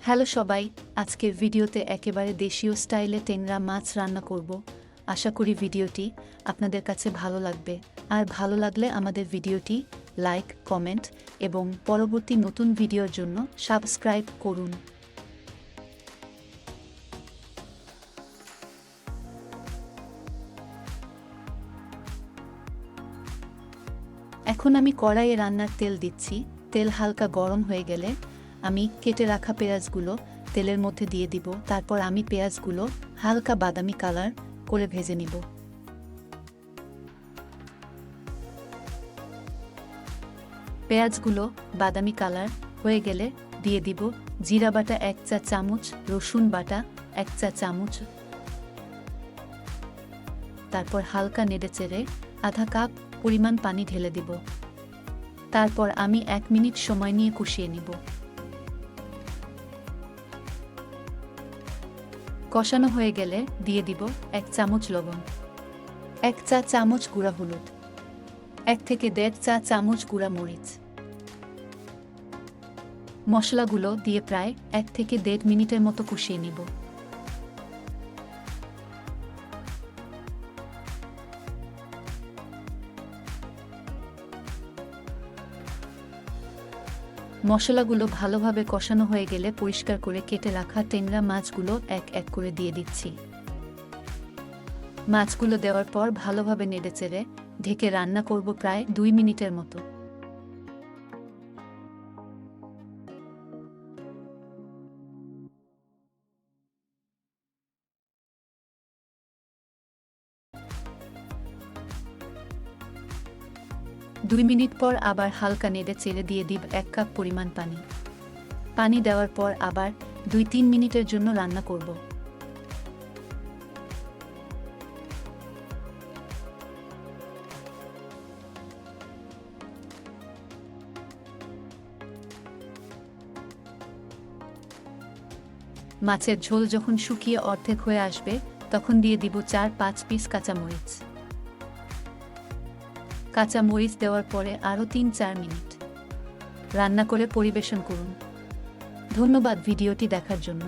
Hello সবাই, আজকের ভিডিওতে একেবারে দেশীয় স্টাইলে টেংরা মাছ রান্না করব। আশা করি ভিডিওটি আপনাদের কাছে ভালো লাগবে। আর ভালো লাগলে আমাদের ভিডিওটি লাইক, কমেন্ট এবং পরবর্তী নতুন ভিডিওর জন্য সাবস্ক্রাইব করুন। এখন আমি কড়াইয়ে রান্নার তেল দিচ্ছি। তেল হালকা গরম হয়ে গেলে আমি কেটে রাখা পেঁয়াজগুলো তেলের মধ্যে দিয়ে দিব। তারপর আমি পেঁয়াজগুলো হালকা বাদামি কালার করে ভেজে নিব। পেঁয়াজগুলো বাদামি কালার হয়ে গেলে দিয়ে দিব জিরা বাটা 1 চা চামচ, রসুন বাটা 1 চা চামচ। তারপর হালকা নেড়েচেড়ে আধা কাপ পরিমাণ পানি ঢেলে দিব। তারপর আমি 1 মিনিট সময় নিয়ে কষিয়ে নিব। কষানো হয়ে গেলে দিয়ে দিব 1 চামচ লবণ, 1 চা চামচ গুঁড়া হলুদ, 1 থেকে 1.5 চা চামচ গুঁড়া মরিচ। মশলাগুলো দিয়ে প্রায় 1 থেকে 1.5 মিনিটের মতো কষিয়ে নিব। মশলাগুলো ভালোভাবে কষানো হয়ে গেলে পরিষ্কার করে কেটে রাখা টেংরা মাছগুলো এক এক করে দিয়ে দিচ্ছি। মাছগুলো দেওয়ার পর ভালোভাবে নেড়েচেড়ে ঢেকে রান্না করব প্রায় 2 মিনিটের মতো। দুই মিনিট পর আবার হালকা নেড়ে চেড়ে দিয়ে দিব 1 কাপ পরিমাণ পানি। পানি দেওয়ার পর আবার 2-3 মিনিটের জন্য রান্না করব। মাছের ঝোল যখন শুকিয়ে অর্ধেক হয়ে আসবে তখন দিয়ে দিব 4-5 পিস কাঁচামরিচ। কাঁচা মরিচ দেওয়ার পরে আরও 3-4 মিনিট রান্না করে পরিবেশন করুন। ধন্যবাদ ভিডিওটি দেখার জন্য।